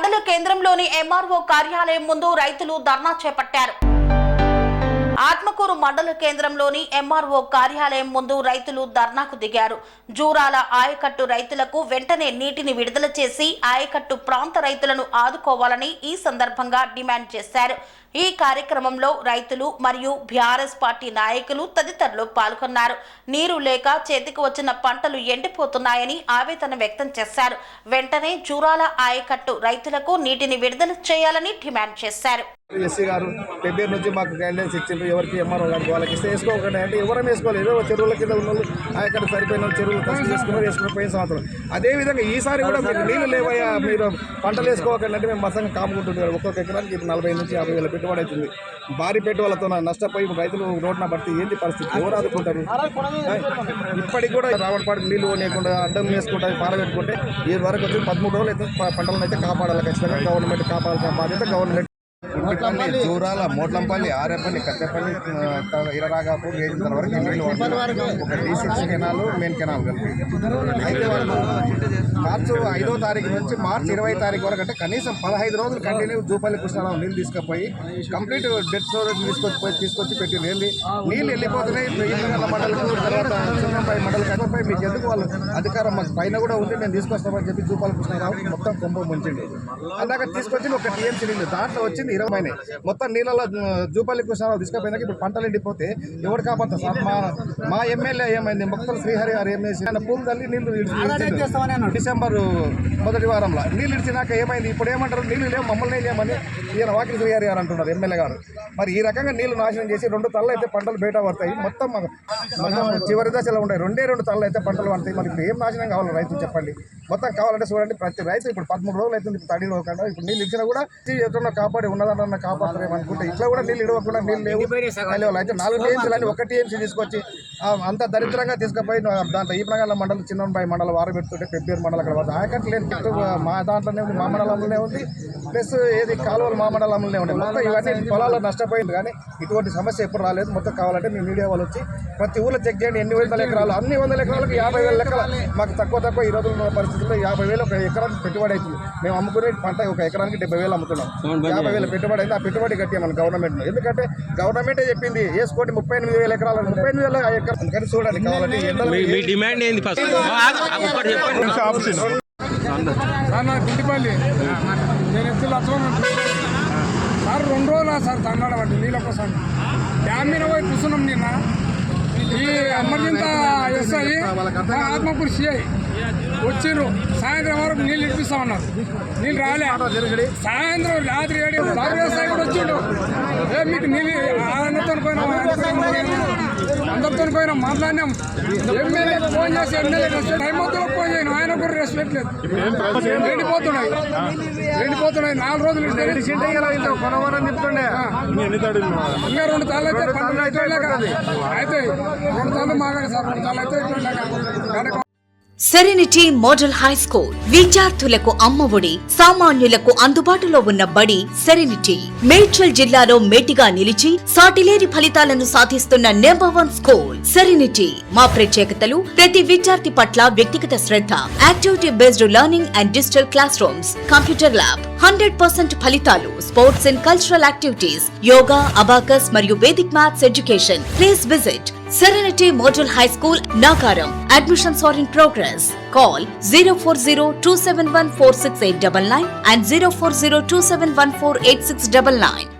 మండల కేంద్రంలోని ఎంఆర్ఓ కార్యాలయం ముందు రైతులు ధర్నా చేపట్టారు. ఆత్మకూరు మండల కేంద్రంలోని ఎంఆర్ఓ కార్యాలయం ముందు రైతులు ధర్నాకు దిగారు. జూరాల ఆయకట్టు రైతులకు వెంటనే నీటిని విడుదల చేసి ఆయకట్టు ప్రాంత రైతులను ఆదుకోవాలని ఈ సందర్భంగా డిమాండ్ చేశారు. ఈ కార్యక్రమంలో రైతులు మరియు బీఆర్ఎస్ పార్టీ నాయకులు తదితరులు పాల్గొన్నారు. నీరు లేక చేతికి వచ్చిన పంటలు ఎండిపోతున్నాయని ఆవేదన వ్యక్తం చేశారు. వెంటనే జూరాల ఆయకట్టు రైతులకు నీటిని విడుదల చేయాలని డిమాండ్ చేశారు. ఎస్సీ గారు పెబ్బేరు నుంచి మాకు గైడ్లైన్స్ ఇచ్చిండ్రు. ఎవరికి ఎంఆర్ఓ గారికి వాళ్ళకి ఇస్తే వేసుకోకండి అంటే ఎవరం వేసుకోవాలి. ఏదో చెరువుల కింద ఉన్న వాళ్ళు ఆయకట్టు సరిపోయిన చెరువులు కష్టం వేసుకుని పోయిన సంవత్సరం అదేవిధంగా ఈసారి కూడా మీకు నీళ్ళు లేవయ్యా, మీరు పంటలు వేసుకోకండి అంటే మేము మసంగా కాముకుంటున్నారు. ఒక్కొక్క ఎకరానికి 40 నుంచి 50 వేల పెట్టుబడి అవుతుంది. భారీ పెట్టుబడులతో నష్టపోయి రైతులు రోడ్డున పడితే ఏంటి పరిస్థితి? ఎవరు ఆదుకుంటారు? ఇప్పటికి కూడా రావడపాటికి నీళ్ళు లేకుండా అడ్డం వేసుకుంటే పారబెట్టుకుంటే ఈ వరకు వచ్చి 13 రోజులు అయితే పంటలను అయితే కాపాడాలి. ఖచ్చితంగా గవర్నమెంట్ కాపాడాల్సిన బాధ్యత గవర్నమెంట్. జూరాల, మోట్లంపల్లి, ఆరేపల్లి, కట్టెపల్లి, ఇరరాగాపూర్ వేసిన వరకు ఒక D6 కెనాల్, మెయిన్ కెనాల్ కలిపి అయితే వాళ్ళు మార్చి 5వ తారీఖు నుంచి మార్చి 20వ తారీఖు వరకు అంటే కనీసం 15 రోజులు కంటిన్యూ జూపల్లి కృష్ణారావు నీళ్ళు తీసుకుపోయి కంప్లీట్ డెడ్ స్టోరేజ్ తీసుకొచ్చి పెట్టి నీళ్ళు వెళ్ళిపోతున్నాయి. ఈనగల మండలకు తర్వాత చిన్నపై మండలపై మీకు ఎందుకు వాళ్ళు అధికారం మాకు పైన కూడా ఉంది, మేము తీసుకొస్తామని చెప్పి జూపల్లి కృష్ణారావు మొత్తం కొంప ముంచింది. అందాక తీసుకొచ్చి ఒక TMC నీళ్ళు దాంట్లో వచ్చింది 20 మైనే మొత్తం నీళ్ళలో జూపల్లి కృష్ణారావు తీసుకుపోయినాక ఇప్పుడు పంటలు ఎండిపోతే ఎవరు కాపాడుతారు సార్? మా ఎమ్మెల్యే ఏమైంది, మొక్కలు శ్రీహరి గారు ఏమేసి ఆయన పూలు తల్లి నీళ్లు డిసెంబర్ 1వ వారంలో నీళ్ళు ఇచ్చినాక ఏమైంది? ఇప్పుడు ఏమంటారు? నీళ్ళు లేవు, మమ్మల్ని లేమని ఈయన వాకిలి శ్రీహరి గారు అంటున్నారు ఎమ్మెల్యే గారు. మరి ఈ రకంగా నీళ్లు నాశనం చేసి 2 తళ్ళు అయితే పంటలు బయట పడతాయి. మొత్తం చివరి దశలో ఉంటాయి. 2 తళ్ళు అయితే పంటలు పడతాయి. మరి ఇప్పుడు ఏం నాశనం కావాలి రైతులు చెప్పండి? మొత్తం కావాలంటే చూడండి, ప్రతి రైతు ఇప్పుడు 13 రోజులు అవుతుంది తడి ఇవ్వకుండా. ఇప్పుడు నీళ్ళు ఇచ్చినా కూడా ఎట్లా కాపాడి ఉన్నదన్న కాపాడతారేమో అనుకుంటే ఇట్లా కూడా నీళ్ళు ఇవ్వకుండా నీళ్ళు లేవు అయితే 4 TMCలని 1 TMC తీసుకొచ్చి అంత దరిద్రంగా తీసుకుపోయి దాంట్లో ఈపనగల మండలం, చిన్నబాయి మండలం వారబెడుతుంటే పెబ్బేరు మండలం అక్కడ ఆయకట్టు లేని మా దాంట్లోనే ఉంది, మా మండలంలోనే ఉంది. ప్లస్ ఏది కాలువలు మా మండలంలోనే ఉన్నాయి. మొత్తం ఇవన్నీ పొలాల్లో నష్టపోయింది. కానీ ఇటువంటి సమస్య ఎప్పుడు రాలేదు. మొత్తం కావాలంటే మీ మీడియా వాళ్ళు వచ్చి ప్రతి ఊళ్ళో చెక్ చేయండి. ఎన్ని 100 ఎకరాలు, అన్ని 100 ఎకరాలకు 50,000 లెక్కల మాకు తక్కువ ఈ రోజుల్లో పరిస్థితుల్లో 50,000 ఒక ఎకరానికి పెట్టుబడి అవుతుంది. మేము అమ్ముకునే పంట ఒక ఎకరానికి 70,000 అమ్ముతున్నాం. 50,000 పెట్టుబడి అయితే ఆ పెట్టుబడి కట్టాం మన గవర్నమెంట్. ఎందుకంటే గవర్నమెంటే చెప్పింది వేసుకోండి 38,000 ఎకరాలు, 38,000 ఎకరాలు. కానీ చూడండి కావాలంటే డిమాండ్ ఏంది ఫస్ట్ గుంటిపల్లి నేను ఎత్తులు లక్షణం సార్ 2 రోజులు సార్ తండాడబట్టి నీళ్ళ కోసం డ్యామ్ మీద పోయి కూర్చున్నాం. నిన్న ఈ ఎమర్జెన్సీ SI ఆత్మకూరు CI వచ్చిర్రు. సాయంత్రం వరకు నీళ్ళు ఇప్పిస్తామన్నారు. నీళ్ళు రాలే. సాయంత్రం రాత్రి 7 SI కూడా వచ్చిండు. మీకు నీళ్ళు అందరితో పోయినాం, అందరితో పోయినాం, మాట్లాడినాం. ఎమ్మెల్యే ఫోన్ చేసి ఎమ్మెల్యే టైం మొత్తం ఫోన్ చేయను, ఆయన కూడా రెస్పెక్ట్ లేదు. ఎండిపోతున్నాయి 4 రోజులు నింపుతుండే. ఇంకా 2 తాళ్ళు అయితే పంటలు అయితే అయితే 2 తాళ్ళు మాగాడు సార్. 2 తాళ్ళు అయితే సెరెనిటీ మోడల్ హై స్కూల్ విద్యార్థులకు అమ్మఒడి, సామాన్యులకు అందుబాటులో ఉన్న బడి సెరెనిటీ. మేడ్చల్ జిల్లాలో మేటిగా నిలిచి సాటిలేని ఫలితాలను సాధిస్తున్న నంబర్ 1 స్కూల్ సెరెనిటీ. మా ప్రత్యేకతలు ప్రతి విద్యార్థి పట్ల వ్యక్తిగత శ్రద్ధ, activity based learning and digital classrooms, computer lab, 100% ఫలితాలు, sports and cultural activities, yoga, abacus మరియు vedic maths education. Please visit Serenity Model High School, Nagaram. Admissions are in progress. Call 040-271-46899 and 040-271-48699.